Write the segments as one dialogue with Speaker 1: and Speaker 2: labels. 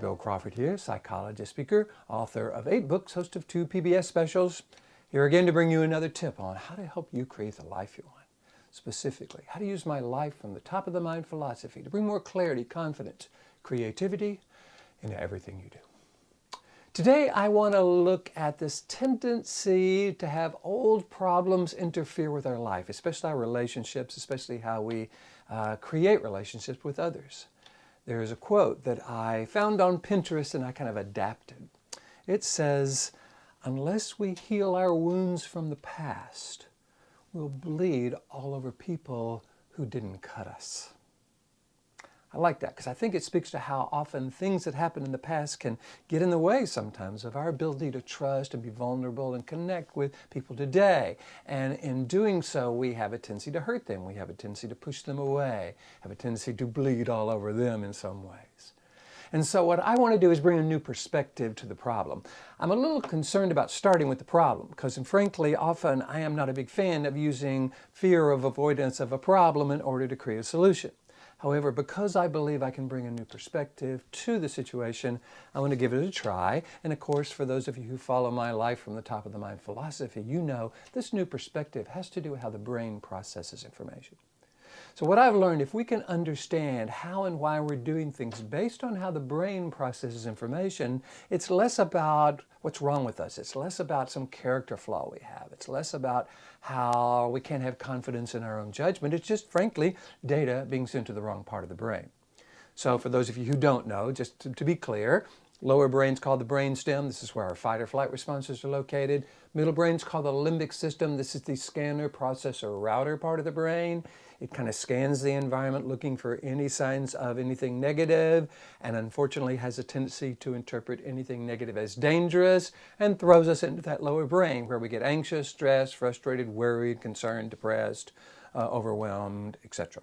Speaker 1: Bill Crawford here, psychologist, speaker, author of 8 books, host of 2 PBS specials. Here again to bring you another tip on how to help you create the life you want. Specifically, how to use my life from the top of the mind philosophy to bring more clarity, confidence, creativity into everything you do. Today, I want to look at this tendency to have old problems interfere with our life, especially our relationships, especially how we create relationships with others. There's a quote that I found on Pinterest and I kind of adapted. It says, "Unless we heal our wounds from the past, we'll bleed all over people who didn't cut us." I like that because I think it speaks to how often things that happened in the past can get in the way sometimes of our ability to trust and be vulnerable and connect with people today. And in doing so, we have a tendency to hurt them. We have a tendency to push them away, have a tendency to bleed all over them in some ways. And so what I want to do is bring a new perspective to the problem. I'm a little concerned about starting with the problem because, frankly, often I am not a big fan of using fear of avoidance of a problem in order to create a solution. However, because I believe I can bring a new perspective to the situation, I want to give it a try. And of course, for those of you who follow my life from the top of the mind philosophy, you know this new perspective has to do with how the brain processes information. So what I've learned, if we can understand how and why we're doing things based on how the brain processes information, it's less about what's wrong with us. It's less about some character flaw we have. It's less about how we can't have confidence in our own judgment. It's just, frankly, data being sent to the wrong part of the brain. So for those of you who don't know, just to be clear, lower brain's called the brainstem. This is where our fight or flight responses are located. Middle brain's called the limbic system. This is the scanner, processor, router part of the brain. It kind of scans the environment looking for any signs of anything negative, and unfortunately has a tendency to interpret anything negative as dangerous and throws us into that lower brain where we get anxious, stressed, frustrated, worried, concerned, depressed, overwhelmed, etc.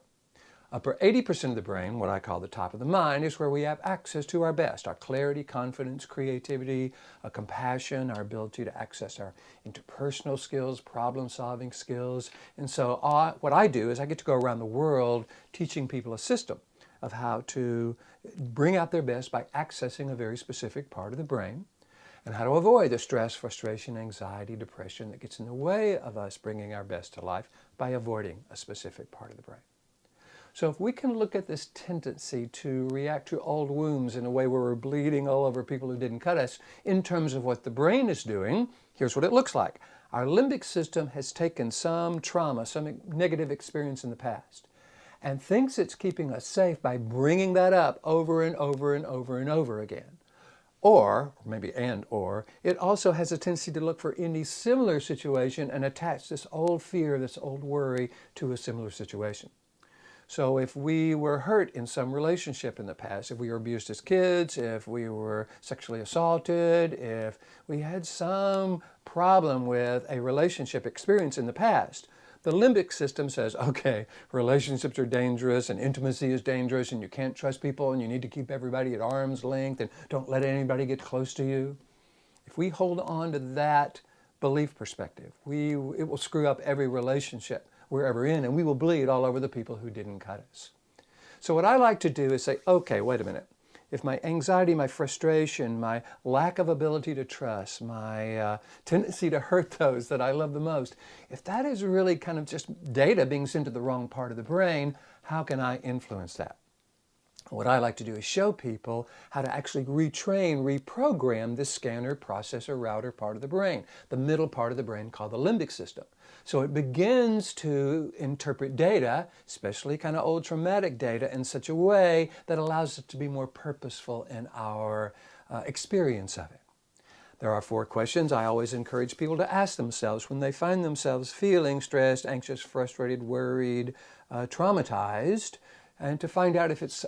Speaker 1: Upper 80% of the brain, what I call the top of the mind, is where we have access to our best, our clarity, confidence, creativity, compassion, our ability to access our interpersonal skills, problem-solving skills. And so what I do is I get to go around the world teaching people a system of how to bring out their best by accessing a very specific part of the brain, and how to avoid the stress, frustration, anxiety, depression that gets in the way of us bringing our best to life by avoiding a specific part of the brain. So if we can look at this tendency to react to old wounds in a way where we're bleeding all over people who didn't cut us in terms of what the brain is doing, here's what it looks like. Our limbic system has taken some trauma, some negative experience in the past, and thinks it's keeping us safe by bringing that up over and over and over and over again. Or it also has a tendency to look for any similar situation and attach this old fear, this old worry to a similar situation. So if we were hurt in some relationship in the past, if we were abused as kids, if we were sexually assaulted, if we had some problem with a relationship experience in the past, the limbic system says, okay, relationships are dangerous and intimacy is dangerous and you can't trust people and you need to keep everybody at arm's length and don't let anybody get close to you. If we hold on to that belief perspective, it will screw up every relationship we're ever in, and we will bleed all over the people who didn't cut us. So what I like to do is say, okay, wait a minute. If my anxiety, my frustration, my lack of ability to trust, my tendency to hurt those that I love the most, if that is really kind of just data being sent to the wrong part of the brain, how can I influence that? What I like to do is show people how to actually retrain, reprogram this scanner, processor, router part of the brain, the middle part of the brain called the limbic system. So it begins to interpret data, especially kind of old traumatic data, in such a way that allows it to be more purposeful in our experience of it. There are 4 questions I always encourage people to ask themselves when they find themselves feeling stressed, anxious, frustrated, worried, traumatized, and to find out if it's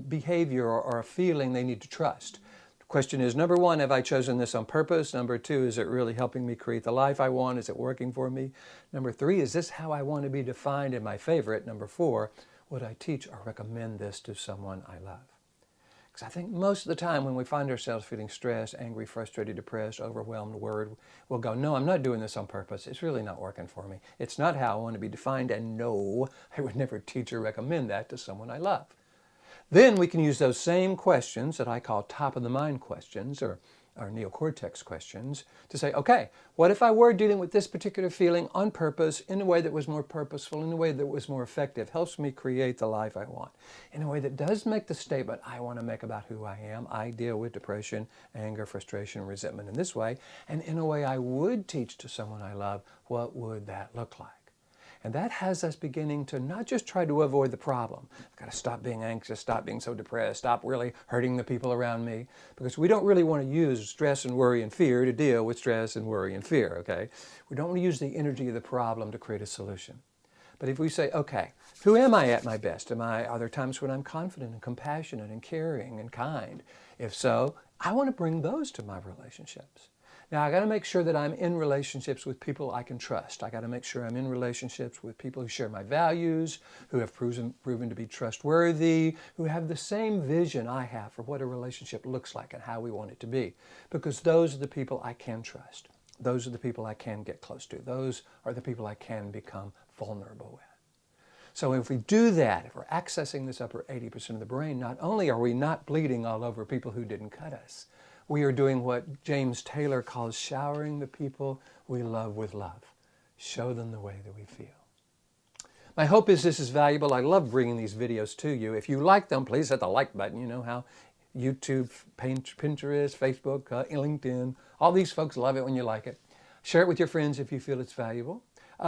Speaker 1: behavior or a feeling they need to trust. The question is, number 1, have I chosen this on purpose? Number 2, is it really helping me create the life I want? Is it working for me? Number 3, is this how I want to be defined? And my favorite, number 4, would I teach or recommend this to someone I love? Because I think most of the time when we find ourselves feeling stressed, angry, frustrated, depressed, overwhelmed, worried, we'll go, no, I'm not doing this on purpose. It's really not working for me. It's not how I want to be defined, and no, I would never teach or recommend that to someone I love. Then we can use those same questions that I call top of the mind questions or neocortex questions to say, okay, what if I were dealing with this particular feeling on purpose in a way that was more purposeful, in a way that was more effective, helps me create the life I want, in a way that does make the statement I want to make about who I am. I deal with depression, anger, frustration, resentment in this way, and in a way I would teach to someone I love, what would that look like? And that has us beginning to not just try to avoid the problem. I've got to stop being anxious, stop being so depressed, stop really hurting the people around me, because we don't really want to use stress and worry and fear to deal with stress and worry and fear, okay? We don't want to use the energy of the problem to create a solution. But if we say, okay, who am I at my best? Are there times when I'm confident and compassionate and caring and kind? If so, I want to bring those to my relationships. Now, I got to make sure that I'm in relationships with people I can trust. I got to make sure I'm in relationships with people who share my values, who have proven to be trustworthy, who have the same vision I have for what a relationship looks like and how we want it to be. Because those are the people I can trust. Those are the people I can get close to. Those are the people I can become vulnerable with. So if we do that, if we're accessing this upper 80% of the brain, not only are we not bleeding all over people who didn't cut us, we are doing what James Taylor calls showering the people we love with love. Show them the way that we feel. My hope is this is valuable. I love bringing these videos to you. If you like them, please hit the like button. You know how YouTube, Pinterest, Facebook, LinkedIn, all these folks love it when you like it. Share it with your friends if you feel it's valuable.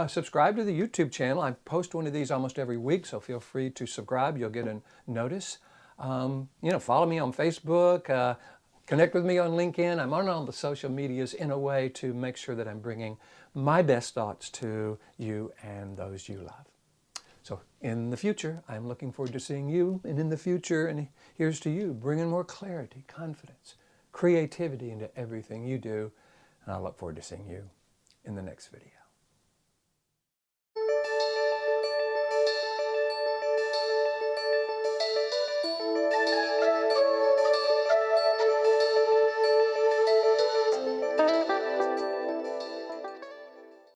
Speaker 1: Subscribe to the YouTube channel. I post one of these almost every week, so feel free to subscribe. You'll get a notice. Follow me on Facebook. Connect with me on LinkedIn. I'm on all the social medias in a way to make sure that I'm bringing my best thoughts to you and those you love. So in the future, I'm looking forward to seeing you. And in the future, and here's to you, bringing more clarity, confidence, creativity into everything you do. And I look forward to seeing you in the next video.